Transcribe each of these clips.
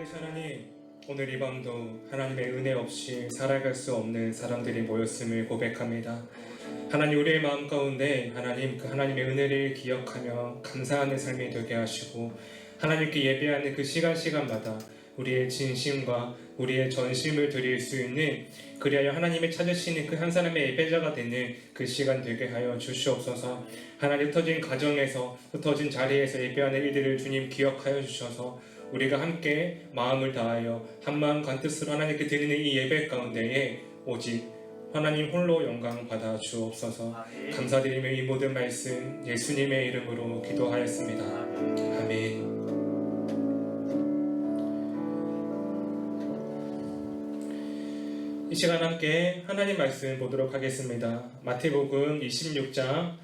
살아계신 하나님, 오늘 이 밤도 하나님의 은혜 없이 살아갈 수 없는 사람들이 모였음을 고백합니다. 하나님, 우리의 마음 가운데 하나님, 그 하나님의 은혜를 기억하며 감사하는 삶이 되게 하시고, 하나님께 예배하는 그 시간마다 우리의 진심과 우리의 전심을 드릴 수 있는, 그리하여 하나님의 찾으시는 그 한 사람의 예배자가 되는 그 시간 되게 하여 주시옵소서. 하나님, 흩어진 가정에서, 흩어진 자리에서 예배하는 이들을 주님 기억하여 주셔서 우리가 함께 마음을 다하여 한마음 간뜻으로 하나님께 드리는 이 예배 가운데에 오직 하나님 홀로 영광 받아 주옵소서. 감사드리며 이 모든 말씀 예수님의 이름으로 기도하였습니다. 아멘. 이 시간 함께 하나님 말씀 보도록 하겠습니다. 마태복음 26장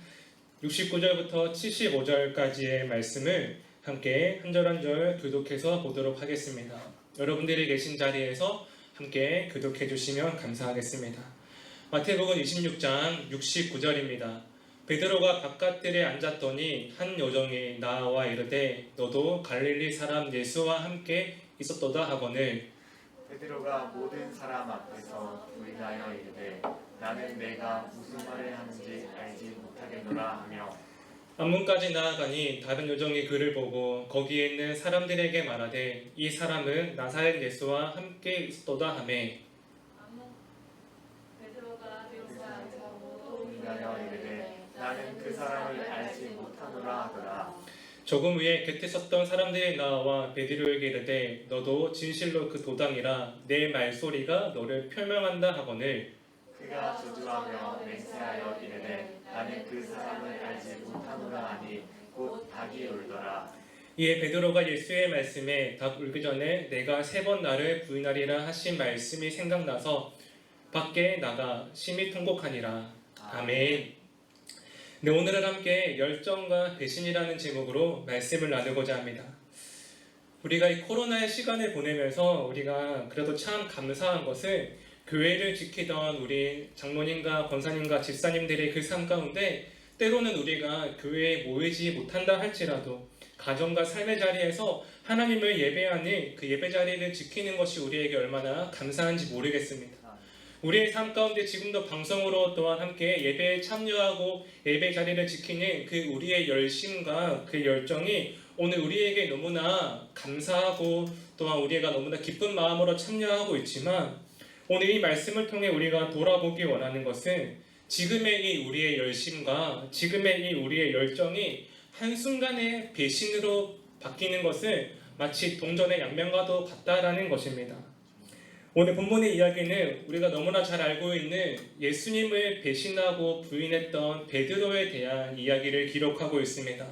69절부터 75절까지의 말씀을 함께 한 절 한 절 교독해서 보도록 하겠습니다. 여러분들이 계신 자리에서 함께 교독해 주시면 감사하겠습니다. 마태복음 26장 69절입니다. 베드로가 바깥들에 앉았더니 한 여종이 나와 이르되 너도 갈릴리 사람 예수와 함께 있었도다 하거늘 베드로가 모든 사람 앞에서 부인하여 이르되 나는 내가 무슨 말을 하는지 알지 못하겠노라 하며 앞문까지 나아가니 다른 여종이 그를 보고 거기에 있는 사람들에게 말하되 이 사람은 나사렛 예수와 함께 있었도다 하매 베드로가 또 부인하여 이르되 나는 그 사람을 알지 못하노라 하더라. 조금 후에 곁에 섰던 사람들이 나와 베드로에게 이르되 너도 진실로 그 도당이라 내 말소리가 너를 표명한다 하거늘 그가 저주하며 맹세하여 이르되 나는 그 사람을 알지 못하노라 하니 곧 닭이 울더라. 이에 베드로가 예수의 말씀에 닭 울기 전에 내가 3번 나를 부인하리라 하신 말씀이 생각나서 밖에 나가 심히 통곡하니라. 아멘. 네, 오늘은 함께 열정과 배신이라는 제목으로 말씀을 나누고자 합니다. 우리가 이 코로나의 시간을 보내면서 우리가 그래도 참 감사한 것은 교회를 지키던 우리 장로님과 권사님과 집사님들의 그 삶 가운데 때로는 우리가 교회에 모이지 못한다 할지라도 가정과 삶의 자리에서 하나님을 예배하는 그 예배 자리를 지키는 것이 우리에게 얼마나 감사한지 모르겠습니다. 우리의 삶 가운데 지금도 방송으로 또한 함께 예배에 참여하고 예배 자리를 지키는 그 우리의 열심과 그 열정이 오늘 우리에게 너무나 감사하고 또한 우리가 너무나 기쁜 마음으로 참여하고 있지만 오늘 이 말씀을 통해 우리가 돌아보기 원하는 것은 지금의 이 우리의 열심과 지금의 이 우리의 열정이 한순간에 배신으로 바뀌는 것은 마치 동전의 양면과도 같다라는 것입니다. 오늘 본문의 이야기는 우리가 너무나 잘 알고 있는 예수님을 배신하고 부인했던 베드로에 대한 이야기를 기록하고 있습니다.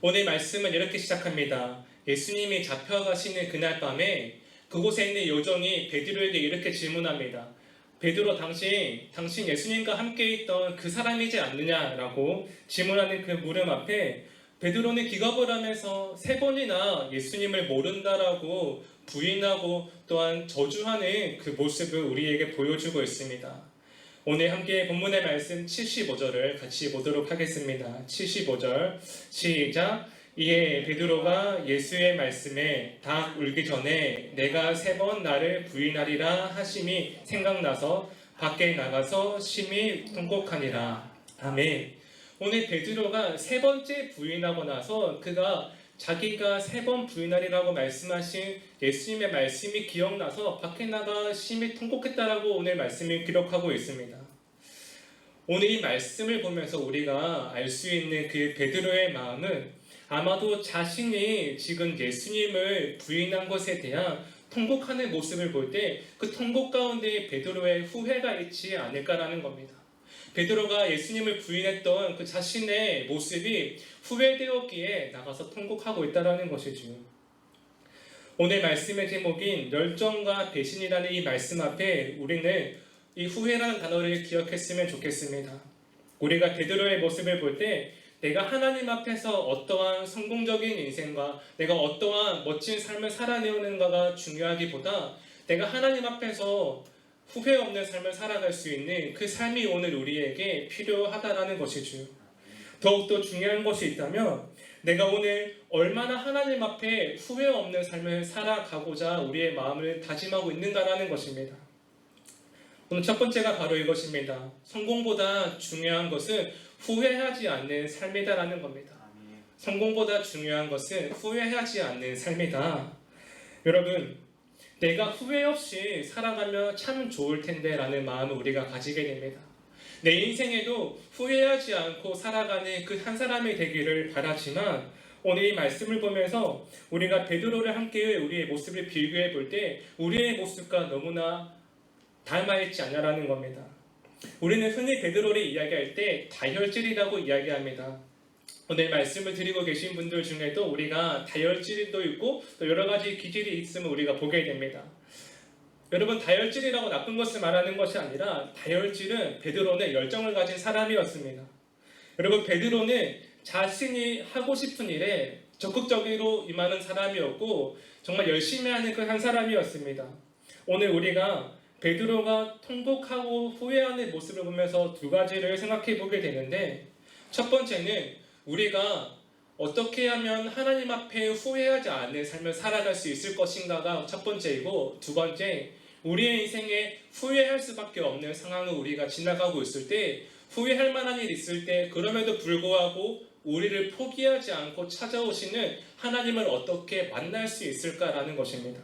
오늘 말씀은 이렇게 시작합니다. 예수님이 잡혀가시는 그날 밤에 그곳에 있는 여종이 베드로에게 이렇게 질문합니다. 베드로, 당신 예수님과 함께 있던 그 사람이지 않느냐라고 질문하는 그 물음 앞에 베드로는 기겁을 하면서 3번이나 예수님을 모른다라고 부인하고 또한 저주하는 그 모습을 우리에게 보여주고 있습니다. 오늘 함께 본문의 말씀 75절을 같이 보도록 하겠습니다. 75절 시작. 이에 베드로가 예수의 말씀에 닭 울기 전에 내가 3번 나를 부인하리라 하심이 생각나서 밖에 나가서 심히 통곡하니라. 아멘. 오늘 베드로가 3번째 부인하고 나서 그가 자기가 3번 부인하리라고 말씀하신 예수님의 말씀이 기억나서 밖에 나가 심히 통곡했다라고 오늘 말씀을 기록하고 있습니다. 오늘 이 말씀을 보면서 우리가 알 수 있는 그 베드로의 마음은 아마도 자신이 지금 예수님을 부인한 것에 대한 통곡하는 모습을 볼 때 그 통곡 가운데 베드로의 후회가 있지 않을까라는 겁니다. 베드로가 예수님을 부인했던 그 자신의 모습이 후회되었기에 나가서 통곡하고 있다는 것이죠. 오늘 말씀의 제목인 열정과 배신이라는 이 말씀 앞에 우리는 이 후회라는 단어를 기억했으면 좋겠습니다. 우리가 베드로의 모습을 볼 때 내가 하나님 앞에서 어떠한 성공적인 인생과 내가 어떠한 멋진 삶을 살아내는가가 중요하기보다 내가 하나님 앞에서 후회 없는 삶을 살아갈 수 있는 그 삶이 오늘 우리에게 필요하다라는 것이죠. 더욱더 중요한 것이 있다면 내가 오늘 얼마나 하나님 앞에 후회 없는 삶을 살아가고자 우리의 마음을 다짐하고 있는가라는 것입니다. 오늘 첫 번째가 바로 이것입니다. 성공보다 중요한 것은 후회하지 않는 삶이다라는 겁니다. 아멘. 성공보다 중요한 것은 후회하지 않는 삶이다. 여러분, 내가 후회 없이 살아가면 참 좋을 텐데 라는 마음을 우리가 가지게 됩니다. 내 인생에도 후회하지 않고 살아가는 그 한 사람이 되기를 바라지만 오늘 이 말씀을 보면서 우리가 베드로를 함께 우리의 모습을 비교해 볼 때 우리의 모습과 너무나 닮아있지 않냐라는 겁니다. 우리는 흔히 베드로를 이야기할 때 다혈질이라고 이야기합니다. 오늘 말씀을 드리고 계신 분들 중에도 우리가 다혈질도 있고 또 여러 가지 기질이 있음을 우리가 보게 됩니다. 여러분, 다혈질이라고 나쁜 것을 말하는 것이 아니라 다혈질은 베드로는 열정을 가진 사람이었습니다. 여러분, 베드로는 자신이 하고 싶은 일에 적극적으로 임하는 사람이었고 정말 열심히 하는 그 한 사람이었습니다. 오늘 우리가 베드로가 통곡하고 후회하는 모습을 보면서 두 가지를 생각해 보게 되는데 첫 번째는 우리가 어떻게 하면 하나님 앞에 후회하지 않는 삶을 살아갈 수 있을 것인가가 첫 번째이고 두 번째, 우리의 인생에 후회할 수밖에 없는 상황을 우리가 지나가고 있을 때 후회할 만한 일이 있을 때 그럼에도 불구하고 우리를 포기하지 않고 찾아오시는 하나님을 어떻게 만날 수 있을까라는 것입니다.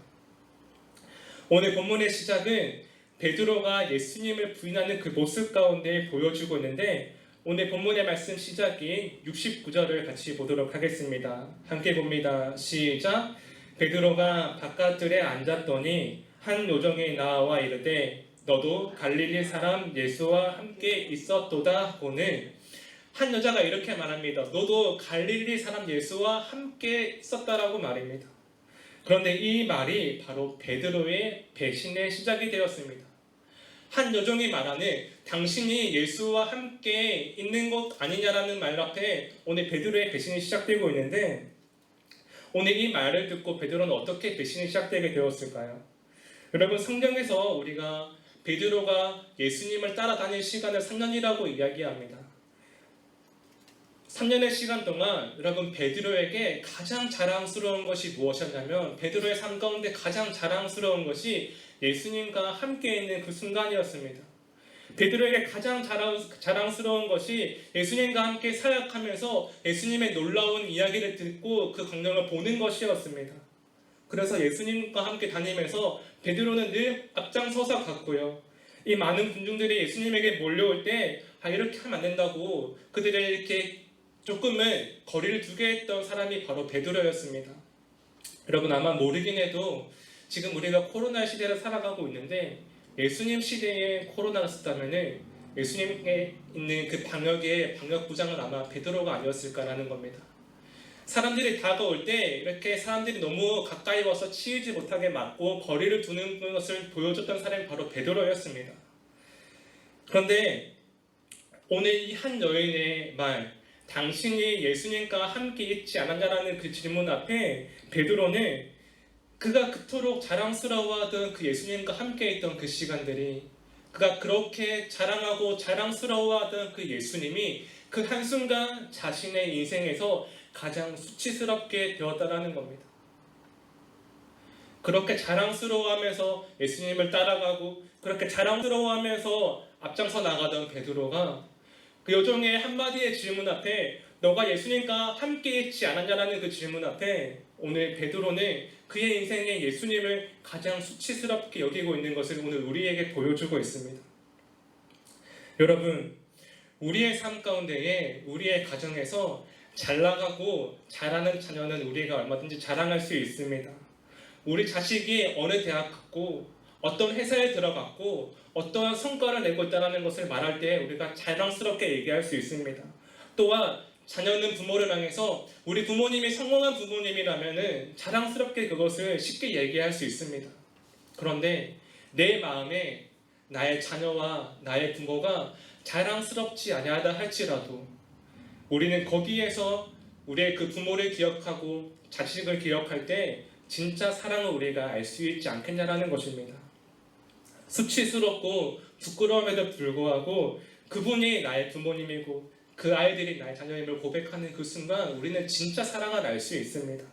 오늘 본문의 시작은 베드로가 예수님을 부인하는 그 모습 가운데 보여주고 있는데 오늘 본문의 말씀 시작인 69절을 같이 보도록 하겠습니다. 함께 봅니다. 시작. 베드로가 바깥들에 앉았더니 한 요정이 나와 이르되 너도 갈릴리 사람 예수와 함께 있었도다 하고는 한 여자가 이렇게 말합니다. 너도 갈릴리 사람 예수와 함께 있었다라고 말입니다. 그런데 이 말이 바로 베드로의 배신의 시작이 되었습니다. 한 여종이 말하는 당신이 예수와 함께 있는 것 아니냐라는 말 앞에 오늘 베드로의 배신이 시작되고 있는데 오늘 이 말을 듣고 베드로는 어떻게 배신이 시작되게 되었을까요? 여러분, 성경에서 우리가 베드로가 예수님을 따라다닐 시간을 3년이라고 이야기합니다. 3년의 시간 동안 여러분 베드로에게 가장 자랑스러운 것이 무엇이었냐면 베드로의 삶 가운데 가장 자랑스러운 것이 예수님과 함께 있는 그 순간이었습니다. 베드로에게 가장 자랑스러운 것이 예수님과 함께 사역하면서 예수님의 놀라운 이야기를 듣고 그 광경을 보는 것이었습니다. 그래서 예수님과 함께 다니면서 베드로는 늘 앞장서서 갔고요. 이 많은 군중들이 예수님에게 몰려올 때 이렇게 하면 안 된다고 그들을 이렇게 조금은 거리를 두게 했던 사람이 바로 베드로였습니다. 여러분, 아마 모르긴 해도 지금 우리가 코로나 시대를 살아가고 있는데 예수님 시대에 코로나가 있었다면 예수님에 있는 그 방역의 방역부장은 아마 베드로가 아니었을까라는 겁니다. 사람들이 다가올 때 이렇게 사람들이 너무 가까이 와서 치이지 못하게 막고 거리를 두는 것을 보여줬던 사람이 바로 베드로였습니다. 그런데 오늘 이 한 여인의 말, 당신이 예수님과 함께 있지 않았냐라는 그 질문 앞에 베드로는 그가 그토록 자랑스러워하던 그 예수님과 함께 있던 그 시간들이 그가 그렇게 자랑하고 자랑스러워하던 그 예수님이 그 한순간 자신의 인생에서 가장 수치스럽게 되었다라는 겁니다. 그렇게 자랑스러워하면서 예수님을 따라가고 그렇게 자랑스러워하면서 앞장서 나가던 베드로가 그 여종의 한마디의 질문 앞에 너가 예수님과 함께 있지 않았냐라는 그 질문 앞에 오늘 베드로는 그의 인생에 예수님을 가장 수치스럽게 여기고 있는 것을 오늘 우리에게 보여주고 있습니다. 여러분, 우리의 삶 가운데에 우리의 가정에서 잘 나가고 잘하는 자녀는 우리가 얼마든지 자랑할 수 있습니다. 우리 자식이 어느 대학 갔고 어떤 회사에 들어갔고 어떠한 성과를 내고 있다는 것을 말할 때 우리가 자랑스럽게 얘기할 수 있습니다. 또한 자녀는 부모를 향해서 우리 부모님이 성공한 부모님이라면 자랑스럽게 그것을 쉽게 얘기할 수 있습니다. 그런데 내 마음에 나의 자녀와 나의 부모가 자랑스럽지 아니하다 할지라도 우리는 거기에서 우리의 그 부모를 기억하고 자식을 기억할 때 진짜 사랑을 우리가 알 수 있지 않겠냐라는 것입니다. 수치스럽고 부끄러움에도 불구하고 그분이 나의 부모님이고 그 아이들이 나의 자녀임을 고백하는 그 순간 우리는 진짜 사랑을 알 수 있습니다.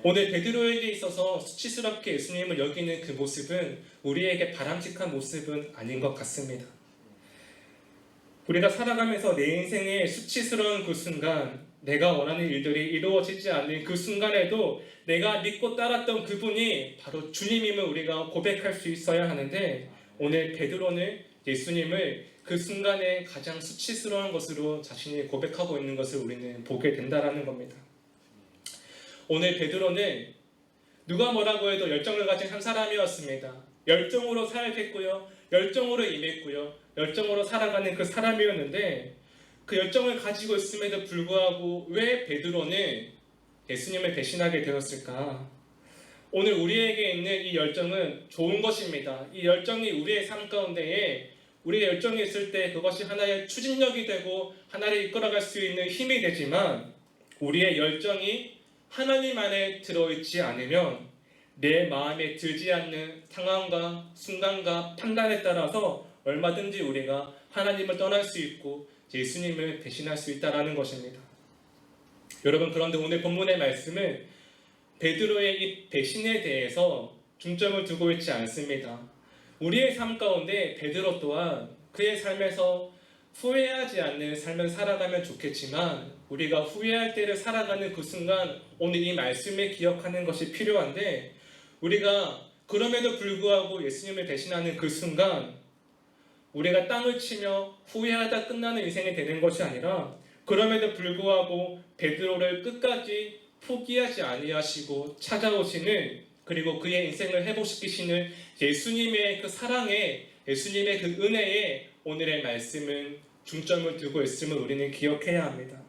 오늘 베드로에게 있어서 수치스럽게 예수님을 여기는 그 모습은 우리에게 바람직한 모습은 아닌 것 같습니다. 우리가 살아가면서 내 인생의 수치스러운 그 순간, 내가 원하는 일들이 이루어지지 않는 그 순간에도 내가 믿고 따랐던 그분이 바로 주님임을 우리가 고백할 수 있어야 하는데, 오늘 베드로는 예수님을 그 순간에 가장 수치스러운 것으로 자신이 고백하고 있는 것을 우리는 보게 된다라는 겁니다. 오늘 베드로는 누가 뭐라고 해도 열정을 가진 한 사람이었습니다. 열정으로 사역했고요, 열정으로 임했고요, 열정으로 살아가는 그 사람이었는데, 그 열정을 가지고 있음에도 불구하고 왜 베드로는 예수님을 대신하게 되었을까? 오늘 우리에게 있는 이 열정은 좋은 것입니다. 이 열정이 우리의 삶 가운데에, 우리의 열정이 있을 때 그것이 하나의 추진력이 되고 하나를 이끌어갈 수 있는 힘이 되지만, 우리의 열정이 하나님 안에 들어있지 않으면 내 마음에 들지 않는 상황과 순간과 판단에 따라서 얼마든지 우리가 하나님을 떠날 수 있고 예수님을 대신할 수 있다는 것입니다. 여러분, 그런데 오늘 본문의 말씀은 베드로의 이 배신에 대해서 중점을 두고 있지 않습니다. 우리의 삶 가운데 베드로 또한 그의 삶에서 후회하지 않는 삶을 살아가면 좋겠지만, 우리가 후회할 때를 살아가는 그 순간 오늘 이 말씀을 기억하는 것이 필요한데, 우리가 그럼에도 불구하고 예수님을 대신하는 그 순간 우리가 땅을 치며 후회하다 끝나는 인생이 되는 것이 아니라, 그럼에도 불구하고 베드로를 끝까지 포기하지 아니하시고 찾아오시는, 그리고 그의 인생을 회복시키시는 예수님의 그 사랑에, 예수님의 그 은혜에 오늘의 말씀은 중점을 두고 있음을 우리는 기억해야 합니다.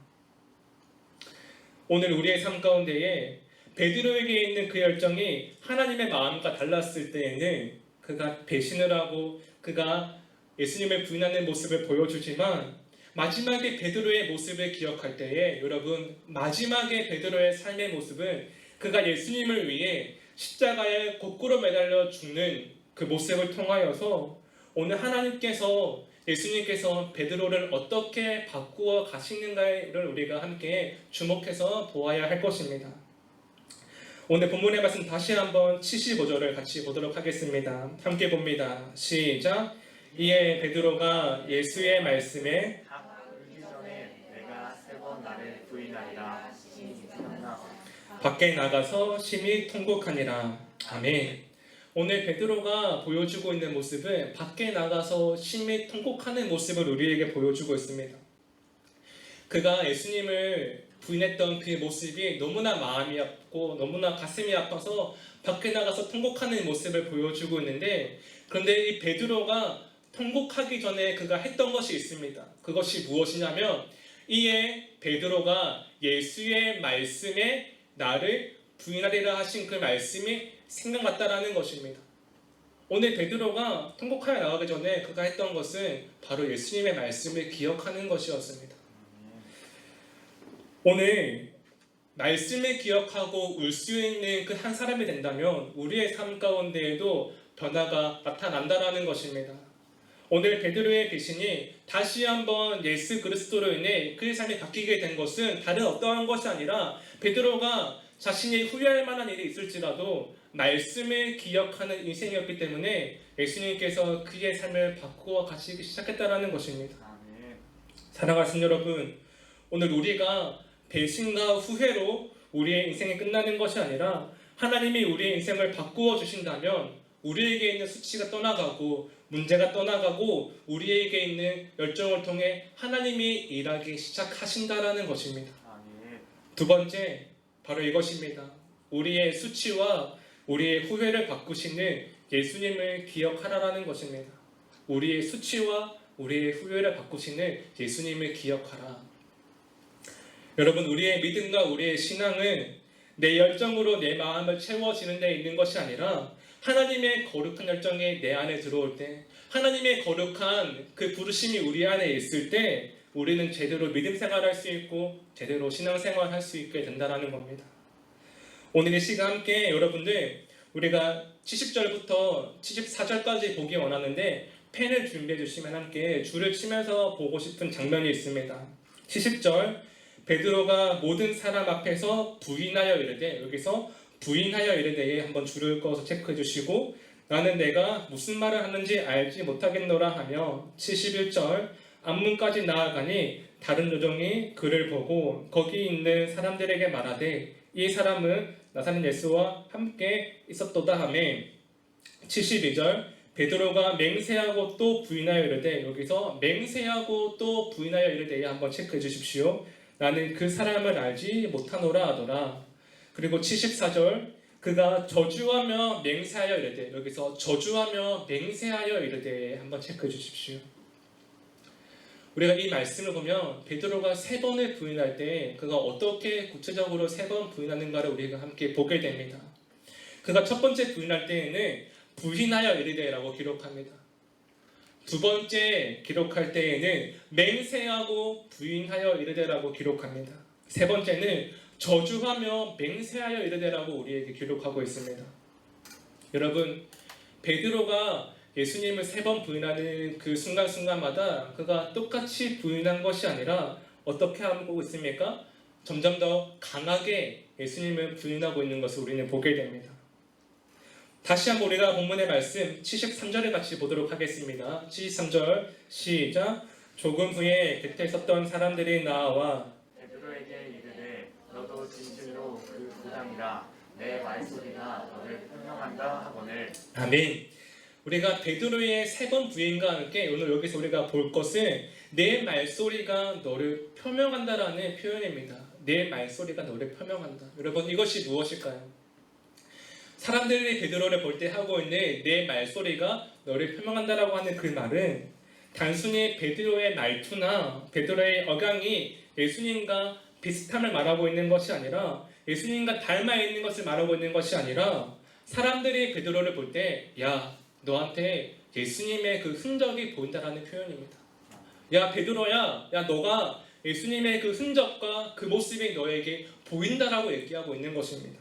오늘 우리의 삶 가운데에 베드로에게 있는 그 열정이 하나님의 마음과 달랐을 때에는 그가 배신을 하고 그가 예수님을 부인하는 모습을 보여주지만, 마지막에 베드로의 모습을 기억할 때에 여러분, 마지막에 베드로의 삶의 모습은 그가 예수님을 위해 십자가에 거꾸로 매달려 죽는 그 모습을 통하여서 오늘 하나님께서, 예수님께서 베드로를 어떻게 바꾸어 가시는가를 우리가 함께 주목해서 보아야 할 것입니다. 오늘 본문의 말씀 다시 한번 75절을 같이 보도록 하겠습니다. 함께 봅니다. 시작. 이에 베드로가 예수의 말씀에 닭 울기 전에 내가 3번 나를 부인하리라 하시니 생각나. 밖에 나가서 심히 통곡하니라. 아멘. 오늘 베드로가 보여주고 있는 모습은 밖에 나가서 심히 통곡하는 모습을 우리에게 보여주고 있습니다. 그가 예수님을 부인했던 그 모습이 너무나 마음이 아프고 너무나 가슴이 아파서 밖에 나가서 통곡하는 모습을 보여주고 있는데, 그런데 이 베드로가 통곡하기 전에 그가 했던 것이 있습니다. 그것이 무엇이냐면, 이에 베드로가 예수의 말씀에 나를 부인하리라 하신 그 말씀이 생각났다라는 것입니다. 오늘 베드로가 통곡하여 나가기 전에 그가 했던 것은 바로 예수님의 말씀을 기억하는 것이었습니다. 오늘 말씀을 기억하고 울 수 있는 그 한 사람이 된다면 우리의 삶 가운데에도 변화가 나타난다라는 것입니다. 오늘 베드로의 배신이 다시 한번 예수 그리스도로 인해 그의 삶이 바뀌게 된 것은 다른 어떠한 것이 아니라, 베드로가 자신이 후회할 만한 일이 있을지라도 말씀을 기억하는 인생이었기 때문에 예수님께서 그의 삶을 바꾸어 가시기 시작했다는 것입니다. 사랑하는 여러분, 오늘 우리가 배신과 후회로 우리의 인생이 끝나는 것이 아니라 하나님이 우리의 인생을 바꾸어 주신다면 우리에게 있는 수치가 떠나가고 문제가 떠나가고 우리에게 있는 열정을 통해 하나님이 일하기 시작하신다라는 것입니다. 두 번째, 바로 이것입니다. 우리의 수치와 우리의 후회를 바꾸시는 예수님을 기억하라라는 것입니다. 우리의 수치와 우리의 후회를 바꾸시는 예수님을 기억하라. 여러분, 우리의 믿음과 우리의 신앙은 내 열정으로 내 마음을 채워지는 데 있는 것이 아니라, 하나님의 거룩한 열정이 내 안에 들어올 때, 하나님의 거룩한 그 부르심이 우리 안에 있을 때 우리는 제대로 믿음 생활할 수 있고 제대로 신앙 생활할 수 있게 된다는 겁니다. 오늘 이 시간 함께 여러분들, 우리가 70절부터 74절까지 보기 원하는데 펜을 준비해 주시면 함께 줄을 치면서 보고 싶은 장면이 있습니다. 70절 베드로가 모든 사람 앞에서 부인하여 이르되, 여기서 부인하여 이르되에 한번 줄을 꺼서 체크해 주시고, 나는 내가 무슨 말을 하는지 알지 못하겠노라 하며 71절 앞문까지 나아가니 다른 요정이 그를 보고 거기 있는 사람들에게 말하되 이 사람은 나사렛 예수와 함께 있었도다 하며 72절 베드로가 맹세하고 또 부인하여 이르되, 여기서 맹세하고 또 부인하여 이르되 한번 체크해 주십시오. 나는 그 사람을 알지 못하노라 하더라. 그리고 74절 그가 저주하며 맹세하여 이르되, 여기서 저주하며 맹세하여 이르되 한번 체크해 주십시오. 우리가 이 말씀을 보면 베드로가 3번을 부인할 때 그가 어떻게 구체적으로 3번 부인하는가를 우리가 함께 보게 됩니다. 그가 첫 번째 부인할 때에는 부인하여 이르되라고 기록합니다. 두 번째 기록할 때에는 맹세하고 부인하여 이르되라고 기록합니다. 세 번째는 저주하며 맹세하여 이르되라고 우리에게 기록하고 있습니다. 여러분, 베드로가 예수님을 3번 부인하는 그 순간순간마다 그가 똑같이 부인한 것이 아니라 어떻게 하고 있습니까? 점점 더 강하게 예수님을 부인하고 있는 것을 우리는 보게 됩니다. 다시 한번 우리가 본문의 말씀 73절을 같이 보도록 하겠습니다. 73절 시작. 조금 후에 곁에 있었던 사람들이 나와 베드로에게 이르되 너도 진실로 그 무당이라 내 말소리가 너를 표명한다 하거늘. 아멘. 우리가 베드로의 3번 부인과 함께 오늘 여기서 우리가 볼 것은 내 말소리가 너를 표명한다라는 표현입니다. 내 말소리가 너를 표명한다. 여러분, 이것이 무엇일까요? 사람들이 베드로를 볼 때 하고 있는 내 말소리가 너를 표명한다라고 하는 그 말은 단순히 베드로의 말투나 베드로의 억양이 예수님과 비슷함을 말하고 있는 것이 아니라, 예수님과 닮아 있는 것을 말하고 있는 것이 아니라, 사람들이 베드로를 볼 때 야, 너한테 예수님의 그 흔적이 보인다라는 표현입니다. 야, 베드로야, 야, 너가 예수님의 그 흔적과 그 모습이 너에게 보인다라고 얘기하고 있는 것입니다.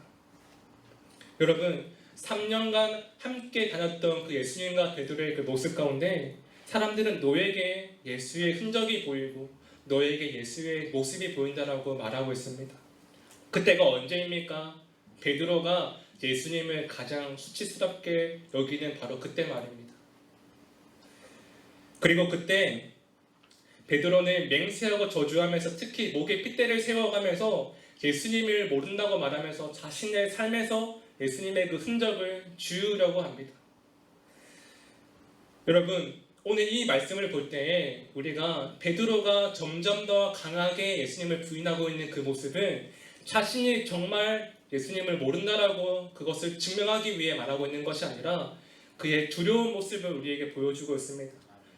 여러분, 3년간 함께 다녔던 그 예수님과 베드로의 그 모습 가운데 사람들은 너에게 예수의 흔적이 보이고 너에게 예수의 모습이 보인다라고 말하고 있습니다. 그때가 언제입니까? 베드로가 예수님을 가장 수치스럽게 여기는 바로 그때 말입니다. 그리고 그때 베드로는 맹세하고 저주하면서 특히 목에 핏대를 세워가면서 예수님을 모른다고 말하면서 자신의 삶에서 예수님의 그 흔적을 지우려고 합니다. 여러분, 오늘 이 말씀을 볼 때에 우리가 베드로가 점점 더 강하게 예수님을 부인하고 있는 그 모습은 자신이 정말 예수님을 모른다라고 그것을 증명하기 위해 말하고 있는 것이 아니라 그의 두려운 모습을 우리에게 보여주고 있습니다.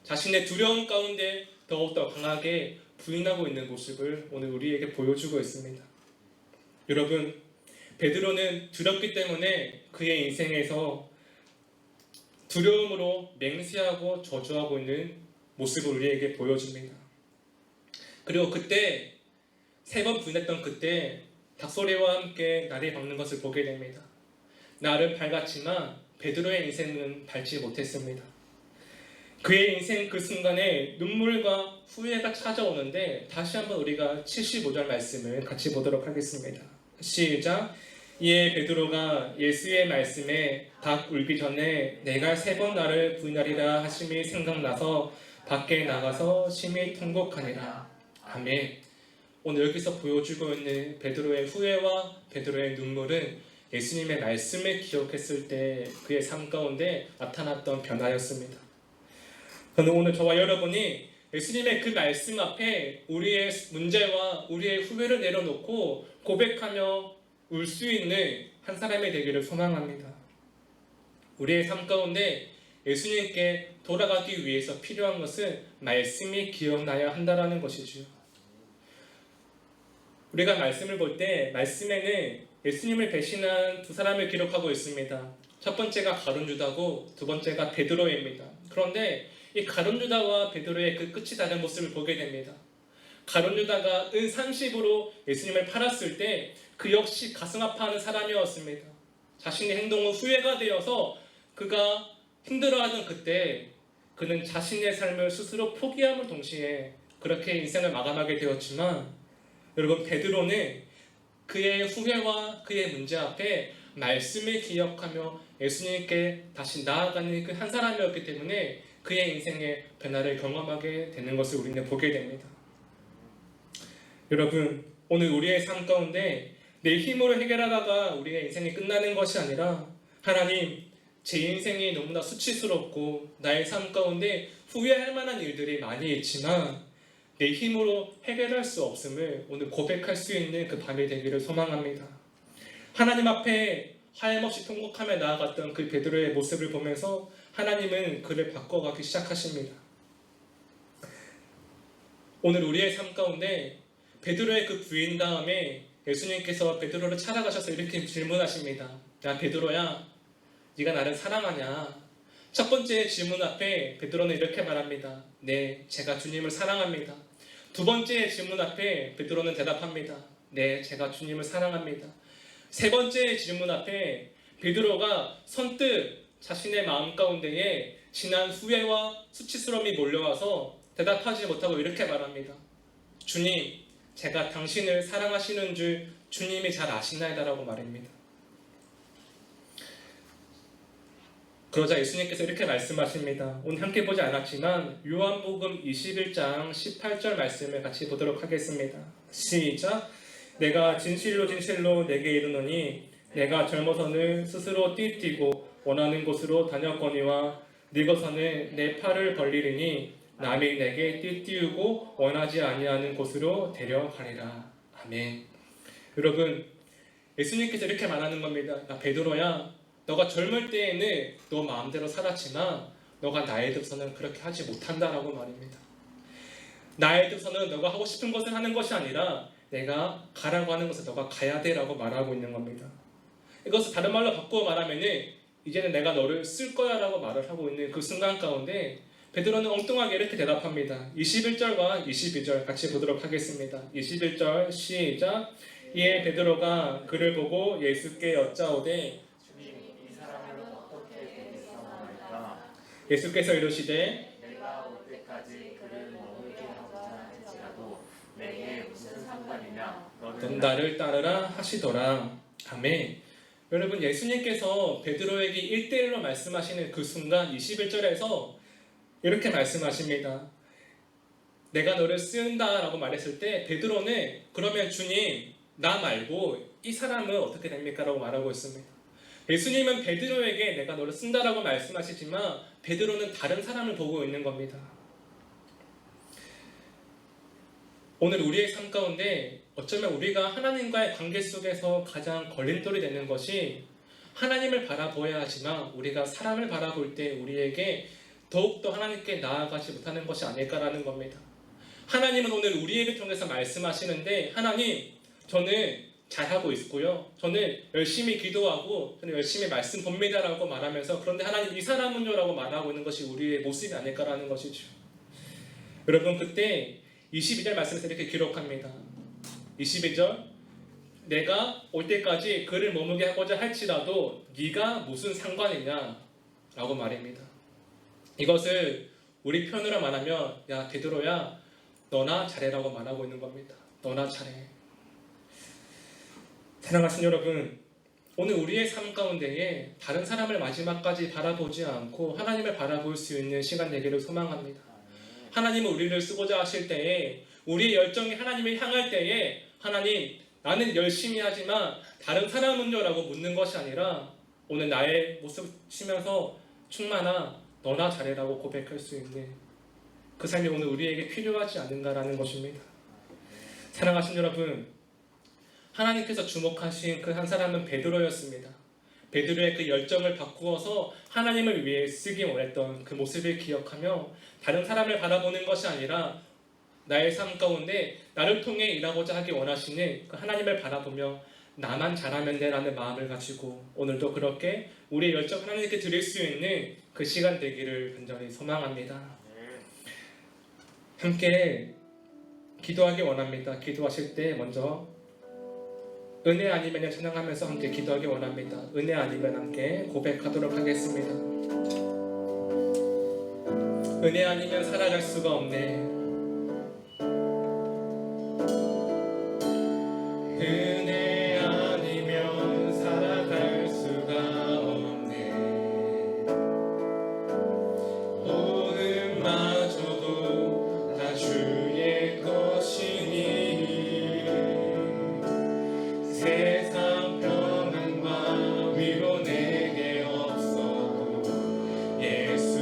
자신의 두려움 가운데 더욱더 강하게 부인하고 있는 모습을 오늘 우리에게 보여주고 있습니다. 여러분, 베드로는 두렵기 때문에 그의 인생에서 두려움으로 맹세하고 저주하고 있는 모습을 우리에게 보여줍니다. 그리고 그때 3번 부인했던 그때 닭소리와 함께 날이 밝는 것을 보게 됩니다. 날은 밝았지만 베드로의 인생은 밝지 못했습니다. 그의 인생 그 순간에 눈물과 후회가 찾아오는데 다시 한번 우리가 75절 말씀을 같이 보도록 하겠습니다. 시작. 이에 베드로가 예수의 말씀에 닭 울기 전에 내가 3번 나를 부인하리라 하심이 생각나서 밖에 나가서 심히 통곡하니라. 아멘. 오늘 여기서 보여주고 있는 베드로의 후회와 베드로의 눈물은 예수님의 말씀을 기억했을 때 그의 삶 가운데 나타났던 변화였습니다. 저는 오늘 저와 여러분이 예수님의 그 말씀 앞에 우리의 문제와 우리의 후회를 내려놓고 고백하며 울 수 있는 한 사람이 되기를 소망합니다. 우리의 삶 가운데 예수님께 돌아가기 위해서 필요한 것은 말씀이 기억나야 한다는 것이죠. 우리가 말씀을 볼 때 말씀에는 예수님을 배신한 2사람을 기록하고 있습니다. 첫 번째가 가룟 유다고 두 번째가 베드로입니다. 그런데 이 가룟 유다와 베드로의 그 끝이 다른 모습을 보게 됩니다. 가룟 유다가 은 30으로 예수님을 팔았을 때 그 역시 가슴 아파하는 사람이었습니다. 자신의 행동은 후회가 되어서 그가 힘들어하던 그때 그는 자신의 삶을 스스로 포기함을 동시에 그렇게 인생을 마감하게 되었지만 여러분 베드로는 그의 후회와 그의 문제 앞에 말씀을 기억하며 예수님께 다시 나아가는 그 한 사람이었기 때문에 그의 인생의 변화를 경험하게 되는 것을 우리는 보게 됩니다. 여러분 오늘 우리의 삶 가운데 내 힘으로 해결하다가 우리의 인생이 끝나는 것이 아니라 하나님 제 인생이 너무나 수치스럽고 나의 삶 가운데 후회할 만한 일들이 많이 있지만 내 힘으로 해결할 수 없음을 오늘 고백할 수 있는 그 밤이 되기를 소망합니다. 하나님 앞에 하염없이 통곡하며 나아갔던 그 베드로의 모습을 보면서 하나님은 그를 바꿔가기 시작하십니다. 오늘 우리의 삶 가운데 베드로의 그 부인 다음에 예수님께서 베드로를 찾아가셔서 이렇게 질문하십니다. 야 베드로야 네가 나를 사랑하냐? 첫 번째 질문 앞에 베드로는 이렇게 말합니다. 네, 제가 주님을 사랑합니다. 두 번째 질문 앞에 베드로는 대답합니다. 네, 제가 주님을 사랑합니다. 세 번째 질문 앞에 베드로가 선뜻 자신의 마음 가운데에 지난 후회와 수치스러움이 몰려와서 대답하지 못하고 이렇게 말합니다. 주님, 제가 당신을 사랑하시는 줄 주님이 잘 아시나이다라고 말합니다. 그러자 예수님께서 이렇게 말씀하십니다. 오늘 함께 보지 않았지만 요한복음 21장 18절 말씀을 같이 보도록 하겠습니다. 시작! 내가 진실로 진실로 내게 이르노니 내가 젊어서는 스스로 띠뛰고 원하는 곳으로 다녔거니와 늙어서는 내 팔을 벌리리니 남이 내게 띠띠우고 원하지 아니하는 곳으로 데려가리라. 아멘. 여러분 예수님께서 이렇게 말하는 겁니다. 야, 베드로야 너가 젊을 때에는 너 마음대로 살았지만 너가 나이 들어서는 그렇게 하지 못한다라고 말입니다. 나이 들어서는 너가 하고 싶은 것을 하는 것이 아니라 내가 가라고 하는 것을 너가 가야 돼라고 말하고 있는 겁니다. 이것을 다른 말로 바꾸어 말하면은 이제는 내가 너를 쓸 거야 라고 말을 하고 있는 그 순간 가운데 베드로는 엉뚱하게 이렇게 대답합니다. 21절과 22절 같이 보도록 하겠습니다. 21절 시작! 이에 베드로가 그를 보고 예수께 여짜오되 예수께서 이르시되 내가 올 때까지 그를 머물게 하고자 할지라도 내게 무슨 상관이냐 넌 나를 따르라 하시더라. 아멘. 여러분 예수님께서 베드로에게 1대1로 말씀하시는 그 순간 21절에서 이렇게 말씀하십니다. 내가 너를 쓴다 라고 말했을 때 베드로는 그러면 주님 나 말고 이 사람은 어떻게 됩니까? 라고 말하고 있습니다. 예수님은 베드로에게 내가 너를 쓴다라고 말씀하시지만 베드로는 다른 사람을 보고 있는 겁니다. 오늘 우리의 삶 가운데 어쩌면 우리가 하나님과의 관계 속에서 가장 걸림돌이 되는 것이 하나님을 바라보아야 하지만 우리가 사람을 바라볼 때 우리에게 더욱더 하나님께 나아가지 못하는 것이 아닐까라는 겁니다. 하나님은 오늘 우리를 통해서 말씀하시는데 하나님 저는 잘하고 있고요. 저는 열심히 기도하고 저는 열심히 말씀 봅니다라고 말하면서 그런데 하나님 이 사람은요 라고 말하고 있는 것이 우리의 모습이 아닐까라는 것이죠. 여러분 그때 22절 말씀에서 이렇게 기록합니다. 22절 내가 올 때까지 그를 머무게 하고자 할지라도 네가 무슨 상관이냐 라고 말입니다. 이것을 우리 편으로 말하면 야 베드로야 너나 잘해라고 말하고 있는 겁니다. 너나 잘해. 사랑하신 여러분 오늘 우리의 삶 가운데에 다른 사람을 마지막까지 바라보지 않고 하나님을 바라볼 수 있는 시간 되기를 소망합니다. 하나님은 우리를 쓰고자 하실 때에 우리의 열정이 하나님을 향할 때에 하나님 나는 열심히 하지만 다른 사람은요 라고 묻는 것이 아니라 오늘 나의 모습 치면서 충만아 너나 잘해라고 고백할 수 있는 그 삶이 오늘 우리에게 필요하지 않은가라는 것입니다. 사랑하신 여러분 하나님께서 주목하신 그 한 사람은 베드로였습니다. 베드로의 그 열정을 바꾸어서 하나님을 위해 쓰기 원했던 그 모습을 기억하며 다른 사람을 바라보는 것이 아니라 나의 삶 가운데 나를 통해 일하고자 하기 원하시는 그 하나님을 바라보며 나만 잘하면 돼라는 마음을 가지고 오늘도 그렇게 우리의 열정 하나님께 드릴 수 있는 그 시간 되기를 간절히 소망합니다. 함께 기도하기 원합니다. 기도하실 때 먼저 은혜 아니면 찬양하면서 함께 기도하기 원합니다. 은혜 아니면 함께 고백하도록 하겠습니다. 은혜 아니면 살아갈 수가 없네. 은혜 아니면 살아갈 수가 없네. 오늘마저도 다 주의 것이니 세상 평안과 위로 내게 없어도 예수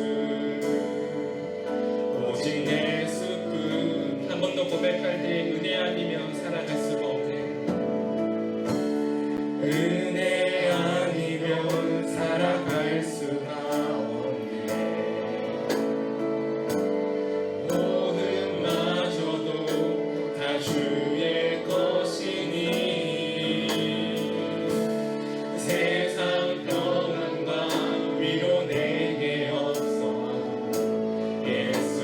오직 예수뿐. 한 번 더 고백할 때 은혜 아니면 살아갈 수가 없네. 은혜 아니면 살아갈 수가 없네. 오늘마저도 다 주의 것이니 세상 평안과 위로 내게 없어도 예수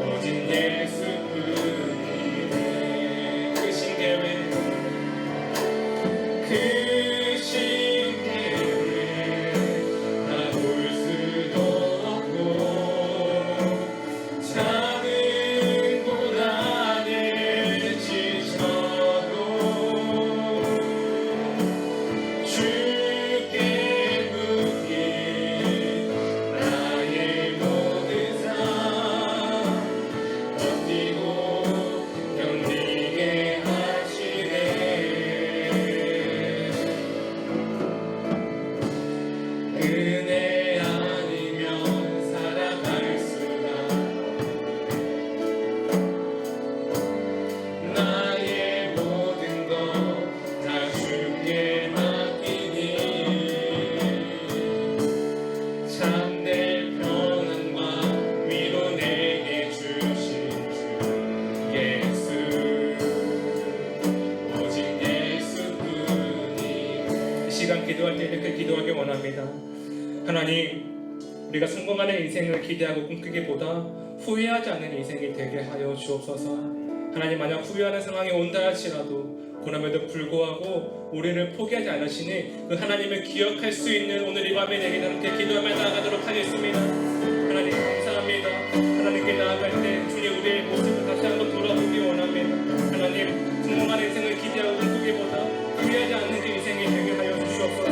오직 예수뿐이네. 크신 계획 크신 계획 나 볼 수도 없고 작은 고난에 지쳐도 주께 묻기 나의 모든 삶 버티고 견디게 하시네. 은혜 아니면 살아갈 수가 없네. 나의 모든 것 다 주께 맡기니 참된 평안과 위로 내게 주신 주 예수 오직 예수뿐이. 이 시간 기도할 때 이렇게 기도하기 원합니다. 하나님, 우리가 성공하는 인생을 기대하고 꿈꾸기보다 후회하지 않는 인생이 되게 하여 주옵소서. 하나님, 만약 후회하는 상황이 온다 할지라도 그럼에도 불구하고 우리를 포기하지 않으시니 그 하나님을 기억할 수 있는 오늘 이 밤에 내게 함께 기도하며 나아가도록 하겠습니다. 하나님 감사합니다. 하나님께 나아갈 때 주님 우리의 모습을 다시 한번 돌아보기 원합니다. 하나님, 성공하는 인생을 기대하고 꿈꾸기보다 후회하지 않는 그 인생이 되게 하여 주시옵소서.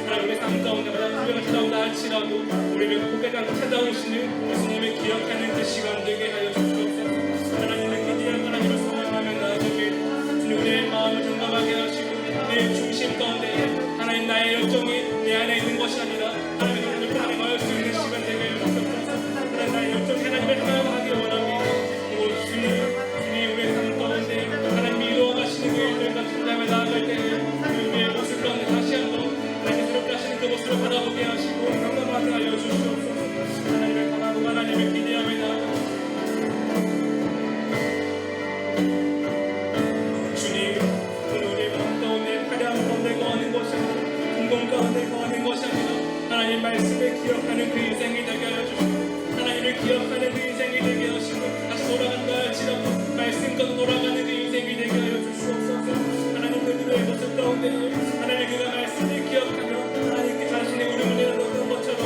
하나님의 삶 가운데 만약 후회가 찾아온다 할지라도 우리를 포기하지 않고 찾아오시는 예수님을 기억하는 그 시간 되게 하여 주시옵소서. 하나님을 기대하는 하나님을 사랑하며 나아갑니다. 주님 우리의 마음을 정감하게 하시고 내 중심 가운데 하나님 나의 열정이 내 안에 있는 것이 아니라 하나님의 눈을 편하게 넣을 수 있는 시간 되게 하여 주시옵소서. 하나님 나의 열정이 하나님을 향하게 원합니다. 오 주님 우리의 삶 가운데 하나님이 이루어가시는 그 일들과 참여하며 나아갈 때 우리의 모습 가운데 다시 한번 하나님 새롭게 하시는 그 모습을 바라보게 하시고 경험하게 하여 주시옵소서. 하나님을 바라보고 하나님을 기대하며 나아갑니다. 주님, 오늘 우리의 마음 가운데 화려한 가운데 거하는 것이 아니라 궁금 가운데 거하는 것이 아니라 하나님 말씀을 기억하는 그 인생이 되게 하여 주시고 하나님을 기억하는 그 인생이 되게 하시고 다시 돌아간다 할지라도 말씀껏 돌아가는 그 인생이 되게 하여 주시옵소서. 하나님 그 누구의 모습 가운데 하나님 그가 말씀을 기억하며 하나님께 자신의 울음을 내려놓는 것처럼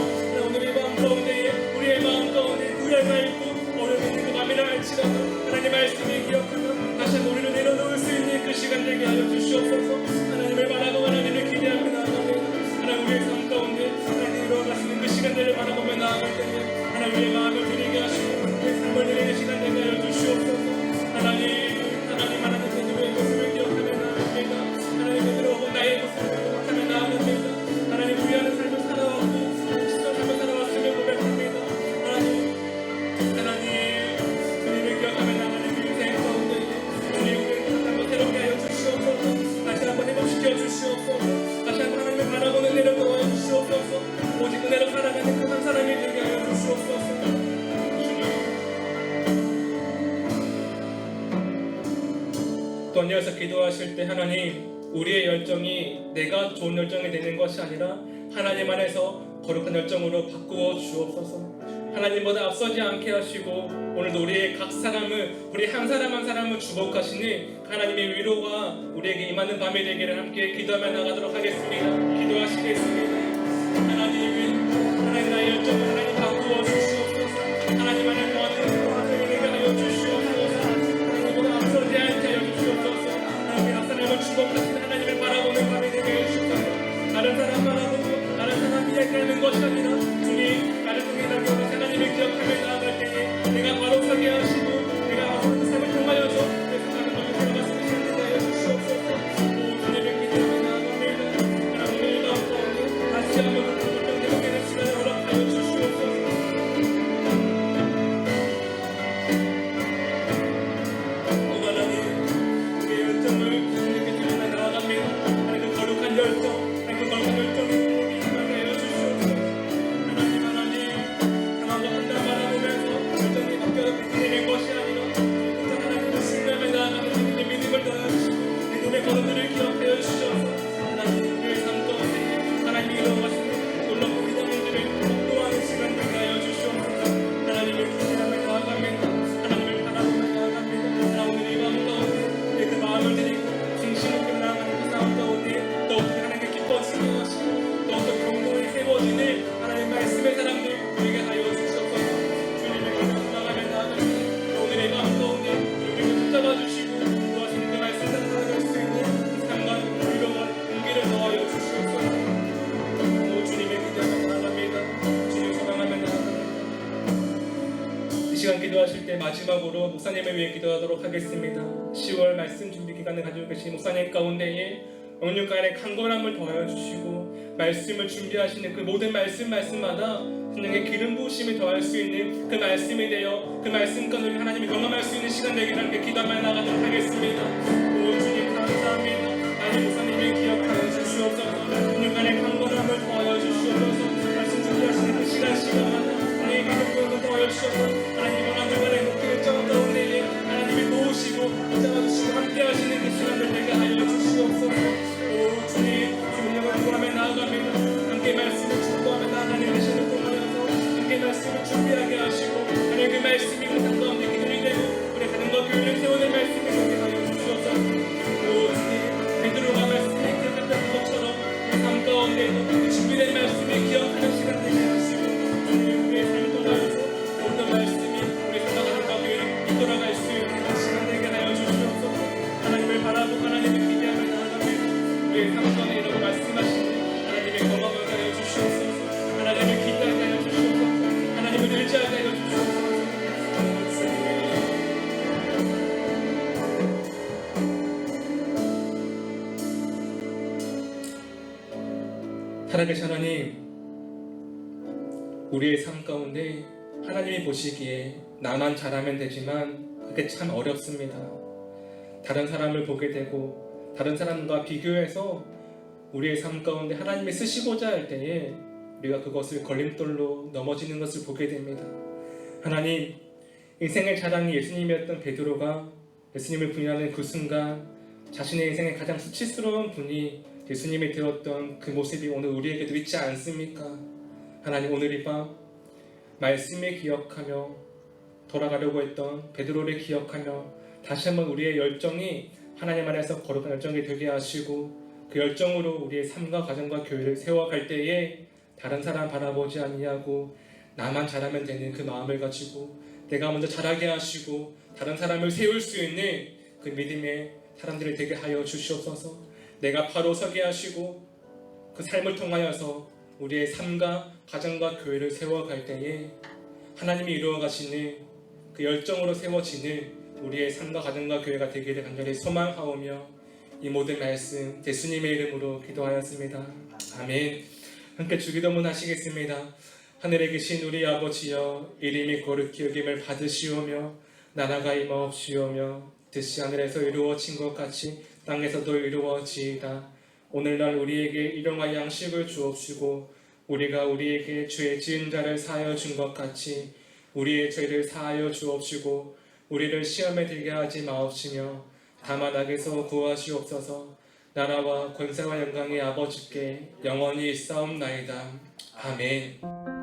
오늘 이 마음 가운데 우리의 마음 가운데 후회가 있고 어려움이 있는 그 밤이라 할지라도 하나님 말씀을 기억하며 다시 한번 우리를 내려놓을 수 있는 그 시간 되게 하여 주시옵소서. 하나님을 바라고 하나님을 기대하며 나아갑니다. 하나님 우리의 삶 가운데 하나님 이루어가시는 그 시간들을 바라보며 나아갈 때에 하나님 우리의 마음을 드리게 하시고 우리의 삶을 드리는 시간 되게 하여 주시옵소서. 하나님 그 누구의 모습을 기억하며 나아갑니다. 하나님 그들하고 나의 모습을 기억하며 나아갑니다. 하나님 후회하는 삶을 살아왔고 시선 삶을 살아왔음을 고백합니다. 하나님 주님을 기억하며 나가는 그 인생 가운데 주님 우리를 다시 한번 새롭게 하여 주시옵소서. 다시 한번 회복시켜 주시옵소서. 다시 한번 하나님을 바라보는 은혜를 더하여 주시옵소서. 오직 은혜로 살아가는 그 한 사람이 되게 하여 주시옵소서. 또 앉아서 기도하실 때 하나님 우리의 열정이 내가 좋은 열정이 되는 것이 아니라 하나님 안에서 거룩한 열정으로 바꾸어 주옵소서. 하나님보다 앞서지 않게 하시고 오늘도 우리의 각 사람을 우리 한 사람 한 사람을 주복하시니 하나님의 위로가 우리에게 임하는 밤이 되기를 함께 기도하며 나가도록 하겠습니다. 기도하시겠습니다. 하나님 나의 열정을 하나님 바꾸어 부어주시옵소서. 하나님 안에 거하는 거하게 되게 하여 주시옵소서. 하나님보다 앞서지 않게 하여 주시옵소서. 하나님의 앞사람을 주목하시는 하나님을 바라보는 밤이 되게 해주시옵소서. 다른 사람 바라보고 다른 사람 이야기하는 것이 아니라 주님 나를 통해 나가고 하나님을 기억하며 나아갈 때에 내가 바로 서게 하시고 내가 앞서는 삶을 통하여서 내 생각을 너무 살아가시는 시간이 하여 주시옵소서. 오 주님의 기도를 나아갑니다. 하나님의 마음 가운데 다시 한번 어떤 대목에는 시간을 허락하여 주시옵소서. 오 하나님 우리의 열정을 주님께 드리며 나아갑니다. 하나님 그 거룩한 열정 하나님 그 거룩한 열정이 주님이 임하게 하여 주시옵소서. 하나님 상황과 판단 바라보면서 열정이 바뀌어 드리는 것이 아니라 진짜 하나님을 신뢰하며 나아가는 주님의 믿음을 더하시고 믿음의 걸음들을 기억하여 주시옵소서. 하나님 우리의 삶 가운데 하나님이 이루어가시는 놀랍고 위대한 일들을 복도하는 시간 되게 하여 주시옵소서. 하나님을 기대하며 나아갑니다. 하나님을 바라보며 나아갑니다. 하나 오늘 이 마음 가운데 그 마음을 드리고 진심을 끝나가는 그 싸움 가운데 더욱더 하나님께 기뻐지게 하시고 더욱더 공동이 세워지는 하나님 말씀의 사람들 우리에게 하여 주시옵소서. 주님의 길을 나가며 나아갑니다. 오늘의 마음 가운데 우리를 붙잡아 주시고 구하시는 그 말씀을 살아갈 수 있는 삶과 위로와 용기를 더하여 주시옵소서. 오 주님의 기도하며 나아갑니다. 주님 소망하며 나아갑니다. 이 시간 기도하실 때 마지막으로 목사님을 위해 기도하도록 하겠습니다. 10월 말씀 준비 기간을 가지고 계신 목사님 가운데에 영육간의 강건함을 더하여 주시고 말씀을 준비하시는 그 모든 말씀마다 성령의 기름 부으심을 더할 수 있는 그 말씀이 되어 그 말씀 가운데 하나님이 경험할 수 있는 시간 되기를 함께 기도하며 나가도록 하겠습니다. 오 주님 감사합니다. 하나님 목사님을 기억하여 주시옵소서. 영육간의 강건함을 더하여 주시옵소서. 말씀 준비하시는 그 시간마다 하나님의 기름 부음을 더하여 주셔서 하나님 원하는 주간의 목표 일정 가운데 하나님이 도우시고 붙잡아주시고 함께하시는 그 시간을 되게 하여 주시옵소서. 오 주님 주님을 구하며 나아갑니다. 함께 말씀을 축도하며 나아가는 그 시간을 통하여서 함께 말씀을 준비하게 하시고 하나님 그 말씀이 우리 삶 가운데 기준이 되고 우리 가정과 교회를 세우는 말씀이 되게 하여 주시옵소서. 오 주님 베드로가 말씀을 기억했던 것처럼 우리 삶 가운데에도 그 준비된 말씀을 기억하는 시간 되게 하시고 주님 우리의 삶을 통하여서 모든 말씀이 우리 삶과 가정과 교회를 이끌어갈 수 있는 시간 되게 하여 주시옵소서. 하나님을 바라보고 하나님을 기대하며 나아갑니다. 우리의 삶 가운데 이라고 말씀하시는 하나님의 경험을 하여 주시옵소서. 하나님을 기대하게 하여 주시옵소서. 하나님을 의지하게 하여 주시옵소서. 살아계신 하나님, 우리의 삶 가운데 하나님이 보시기에 나만 잘하면 되지만 그게 참 어렵습니다. 다른 사람을 보게 되고 다른 사람과 비교해서 우리의 삶 가운데 하나님이 쓰시고자 할 때에 우리가 그것을 걸림돌로 넘어지는 것을 보게 됩니다. 하나님, 인생의 자랑이 예수님이었던 베드로가 예수님을 부인하는 그 순간 자신의 인생의 가장 수치스러운 분이 예수님이 되었던 그 모습이 오늘 우리에게도 있지 않습니까? 하나님, 오늘 이 밤 말씀을 기억하며 돌아가려고 했던 베드로를 기억하며 다시 한번 우리의 열정이 하나님 안에서 거룩한 열정이 되게 하시고 그 열정으로 우리의 삶과 가정과 교회를 세워갈 때에 다른 사람 바라보지 아니하고 나만 잘하면 되는 그 마음을 가지고 내가 먼저 잘하게 하시고 다른 사람을 세울 수 있는 그 믿음의 사람들이 되게 하여 주시옵소서. 내가 바로 서게 하시고 그 삶을 통하여서 우리의 삶과 가정과 교회를 세워갈 때에 하나님이 이루어 가시는 그 열정으로 세워지는 우리의 삶과 가정과 교회가 되기를 간절히 소망하오며 이 모든 말씀 예수님의 이름으로 기도하였습니다. 아멘. 함께 주기도문 하시겠습니다. 하늘에 계신 우리 아버지여, 이름이 거룩히 여김을 받으시오며 나라가 임하옵시오며 뜻이 하늘에서 이루어진 것 같이 땅에서도 이루어지이다. 오늘날 우리에게 일용할 양식을 주옵시고 우리가 우리에게 죄 지은 자를 사하여 준 것 같이 우리의 죄를 사하여 주옵시고 우리를 시험에 들게 하지 마옵시며 다만 악에서 구하시옵소서. 나라와 권세와 영광이 아버지께 영원히 있사옵나이다. 아멘.